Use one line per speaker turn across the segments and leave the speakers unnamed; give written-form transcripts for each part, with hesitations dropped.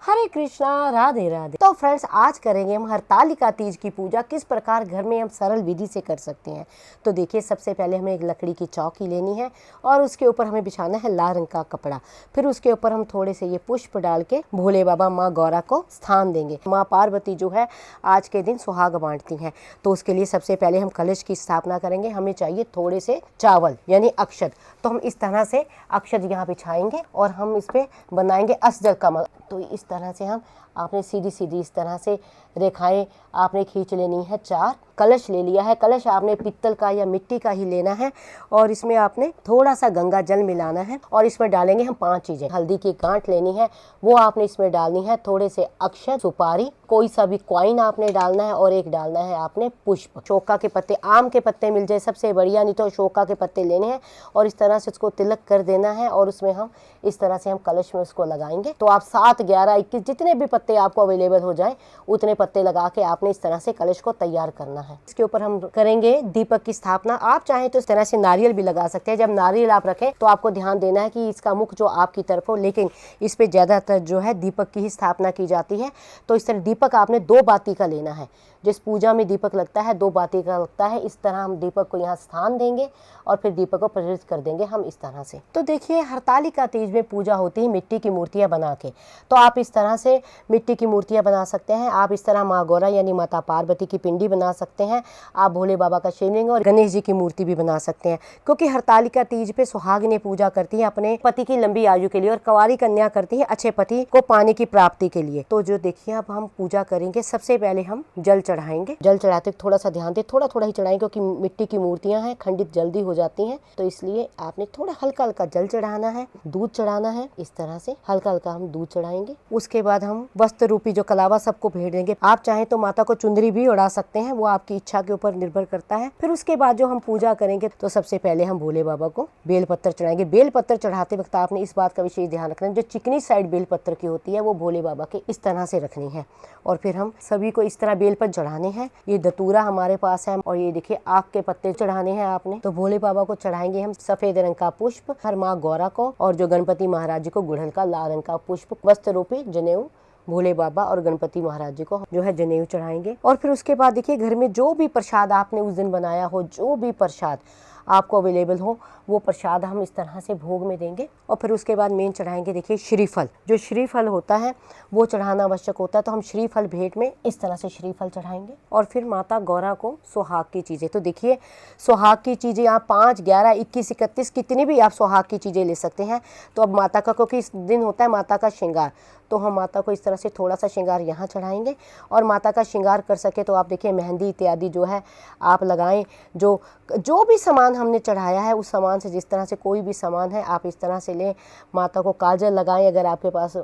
हरे कृष्णा, राधे राधे। तो फ्रेंड्स, आज करेंगे हम हरतालिका तीज की पूजा किस प्रकार घर में हम सरल विधि से कर सकते हैं। तो देखिए, सबसे पहले हमें एक लकड़ी की चौकी लेनी है और उसके ऊपर हमें बिछाना है लाल रंग का कपड़ा। फिर उसके ऊपर हम थोड़े से ये पुष्प डाल के भोले बाबा माँ गौरा को स्थान देंगे। माँ पार्वती जो है आज के दिन सुहाग बांटती हैं, तो उसके लिए सबसे पहले हम कलश की स्थापना करेंगे। हमें चाहिए थोड़े से चावल यानी अक्षत। तो हम इस तरह से अक्षत यहाँ बिछाएंगे और हम इस पे बनाएंगे असजल कमल। तो इस तरह से हम आपने सीधी सीधी इस तरह से रेखाएं आपने खींच लेनी है। 4 कलश ले लिया है। कलश आपने पित्तल का या मिट्टी का ही लेना है और इसमें आपने थोड़ा सा गंगा जल मिलाना है और इसमें डालेंगे हम 5 चीजें। हल्दी की गांठ लेनी है, वो आपने इसमें डालनी है। थोड़े से अक्षत, सुपारी, कोई सा भी कॉइन आपने डालना है और एक डालना है आपने पुष्प। शोका के पत्ते, आम के पत्ते मिल जाए सबसे बढ़िया, नहीं तो शोका के पत्ते लेने हैं और इस तरह से उसको तिलक कर देना है और उसमें हम इस तरह से हम कलश में उसको लगाएंगे। तो आप 7, 11, 21 जितने भी पत्ते आपको अवेलेबल हो जाए उतने पत्ते लगा के आपने इस तरह से कलश को तैयार करना है। इसके ऊपर हम करेंगे दीपक की स्थापना। आप चाहें तो इस तरह से नारियल भी लगा सकते हैं। जब नारियल आप रखें तो आपको ध्यान देना है कि इसका मुख जो आपकी तरफ हो, लेकिन इस पे ज्यादातर जो है दीपक की ही स्थापना की जाती है। तो इस तरह दीपक आपने 2 बाती का लेना है। जिस पूजा में दीपक लगता है 2 बाती का लगता है। इस तरह हम दीपक को यहाँ स्थान देंगे और फिर दीपक को प्रज्वलित कर देंगे हम इस तरह से। तो देखिए, हरतालिका तीज में पूजा होती है मिट्टी की मूर्तियां बना के। तो आप इस तरह से मिट्टी की मूर्तियां बना सकते हैं। आप इस तरह माँ गौरा यानी माता पार्वती की पिंडी बना सकते हैं। आप भोले बाबा का शिवलिंग और गणेश जी की मूर्ति भी बना सकते हैं, क्योंकि हरतालिका तीज पे सुहागिनें पूजा करती है अपने पति की लंबी आयु के लिए और कंवारी कन्या करती है अच्छे पति को पाने की प्राप्ति के लिए। तो जो देखिए, अब हम पूजा करेंगे। सबसे पहले हम जल चढ़ाएंगे। जल चढ़ाते थोड़ा सा ध्यान दे, थोड़ा थोड़ा ही चढ़ाएंगे, क्योंकि मिट्टी की मूर्तियां हैं, खंडित जल्दी हो जाती हैं। तो इसलिए आपने थोड़ा हल्का हल्का जल चढ़ाना है। दूध चढ़ाना है। इस तरह से हल्का हल्का हम दूध चढ़ाएंगे। उसके बाद हम वस्त्र रूपी जो कलावा सबको भेंट देंगे। आप चाहें तो माता को चुंदरी भी उड़ा सकते हैं, वो आपकी इच्छा के ऊपर निर्भर करता है। फिर उसके बाद जो हम पूजा करेंगे, तो सबसे पहले हम भोले बाबा को बेल पत्तर चढ़ाएंगे। बेल पत्तर चढ़ाते वक्त आपने इस बात का विशेष ध्यान रखना है, जो चिकनी साइड बेल पत्तर की होती है वो भोले बाबा के इस तरह से रखनी है। और फिर हम सभी को इस तरह बेल पत्तर चढ़ाने हैं। ये धतूरा हमारे पास है और ये देखिए आक के पत्ते चढ़ाने हैं आपने। तो भोले बाबा को चढ़ाएंगे हम सफेद रंग का पुष्प, हर माँ गौरा को और जो गणपति महाराज जी को गुड़हल का लाल रंग का पुष्प, वस्त्र रूपी जनेऊ भोले बाबा और गणपति महाराज जी को जो है जनेऊ चढ़ाएंगे। और फिर उसके बाद देखिए, घर में जो भी प्रसाद आपने उस दिन बनाया हो, जो भी प्रसाद आपको अवेलेबल हो, वो प्रसाद हम इस तरह से भोग में देंगे। और फिर उसके बाद मेन चढ़ाएंगे देखिए श्रीफल। जो श्रीफल होता है वो चढ़ाना आवश्यक होता है। तो हम श्रीफल भेंट में इस तरह से श्रीफल चढ़ाएंगे। और फिर माता गौरा को सुहाग की चीज़ें, तो देखिए सुहाग की चीज़ें आप 5, 11, 21, 31 कितनी भी आप सुहाग की चीज़ें ले सकते हैं। तो अब माता का, क्योंकि इस दिन होता है माता का श्रृंगार, तो हम माता को इस तरह से थोड़ा सा श्रृंगार यहाँ चढ़ाएंगे। और माता का श्रृंगार कर सके तो आप देखिए मेहंदी इत्यादि जो है आप लगाएं। जो भी सामान हमने चढ़ाया है उस सामान से, जिस तरह से कोई भी सामान है आप इस तरह से लें। माता को काजल लगाएं, अगर आपके पास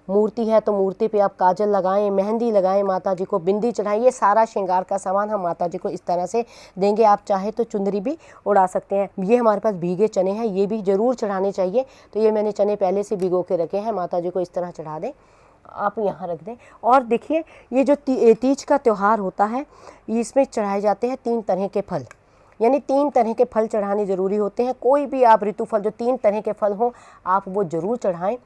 मूर्ति है तो मूर्ति पे आप काजल लगाएं, मेहंदी लगाएं, माता जी को बिंदी चढ़ाएं। ये सारा श्रृंगार का सामान हम माता जी को इस तरह से देंगे। आप चाहे तो चुंदरी भी उड़ा सकते हैं। ये हमारे पास भीगे चने हैं, ये भी जरूर चढ़ाने चाहिए। तो ये मैंने चने पहले से भिगो के रखे हैं, माता जी को इस तरह चढ़ा दें, आप यहाँ रख दें। और देखिए, ये जो तीज का त्यौहार होता है, इसमें चढ़ाए जाते हैं 3 तरह के फल, यानी 3 तरह के फल चढ़ाने जरूरी होते हैं। कोई भी आप ऋतु फल जो 3 तरह के फल हों आप वो जरूर चढ़ाएं,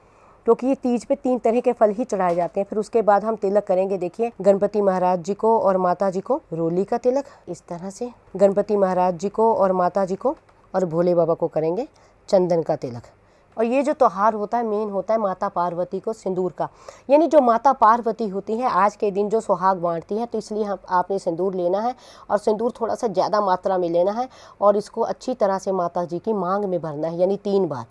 क्योंकि ये तीज पे 3 तरह के फल ही चढ़ाए जाते हैं। फिर उसके बाद हम तिलक करेंगे। देखिए, गणपति महाराज जी को और माता जी को रोली का तिलक इस तरह से, गणपति महाराज जी को और माता जी को और भोले बाबा को करेंगे चंदन का तिलक। और ये जो त्योहार होता है मेन होता है माता पार्वती को सिंदूर का, यानी जो माता पार्वती होती हैं आज के दिन जो सुहाग बांटती हैं, तो इसलिए आपने सिंदूर लेना है और सिंदूर थोड़ा सा ज़्यादा मात्रा में लेना है और इसको अच्छी तरह से माता जी की मांग में भरना है, यानी 3 बार।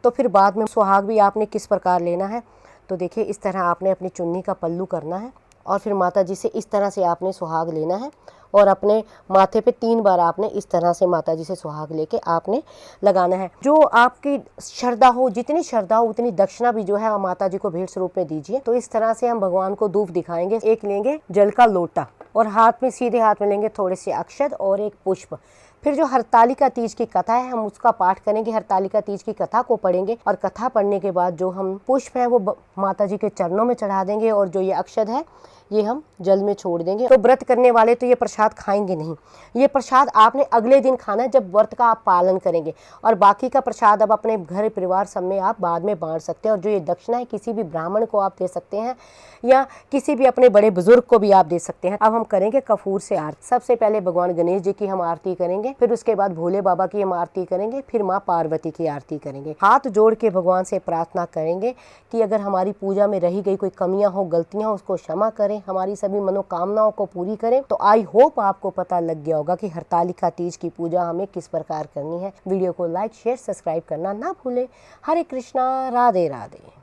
तो फिर बाद में सुहाग भी आपने किस प्रकार लेना है, तो देखिए इस तरह आपने अपनी चुन्नी का पल्लू करना है और फिर माता जी से इस तरह से आपने सुहाग लेना है और अपने माथे पे 3 बार आपने इस तरह से माता जी से सुहाग लेके आपने लगाना है। जो आपकी श्रद्धा हो, जितनी श्रद्धा हो उतनी दक्षिणा भी जो है माता जी को भेंट स्वरूप में दीजिए। तो इस तरह से हम भगवान को धूप दिखाएंगे। एक लेंगे जल का लोटा और हाथ में, सीधे हाथ में लेंगे थोड़े से अक्षत और एक पुष्प। फिर जो हरतालिका तीज की कथा है हम उसका पाठ करेंगे, हरतालिका तीज की कथा को पढ़ेंगे और कथा पढ़ने के बाद जो हम पुष्प है वो माता जी के चरणों में चढ़ा देंगे और जो ये अक्षत है ये हम जल में छोड़ देंगे। तो व्रत करने वाले तो ये प्रसाद खाएंगे नहीं, ये प्रसाद आपने अगले दिन खाना है जब व्रत का आप पालन करेंगे, और बाकी का प्रसाद अब अपने घर परिवार सब में आप बाद में बांट सकते हैं। और जो ये दक्षिणा है किसी भी ब्राह्मण को आप दे सकते हैं या किसी भी अपने बड़े बुजुर्ग को भी आप दे सकते हैं। अब हम करेंगे कपूर से आरती। सबसे पहले भगवान गणेश जी की हम आरती करेंगे, फिर उसके बाद भोले बाबा की हम आरती करेंगे, फिर माँ पार्वती की आरती करेंगे। हाथ जोड़ के भगवान से प्रार्थना करेंगे कि अगर हमारी पूजा में रही गई कोई कमियां हो, गलतियां हो, उसको क्षमा करें, हमारी सभी मनोकामनाओं को पूरी करें। तो आई होप आपको पता लग गया होगा कि हरतालिका तीज की पूजा हमें किस प्रकार करनी है। वीडियो को लाइक शेयर सब्सक्राइब करना ना भूलें। हरे कृष्णा, राधे राधे।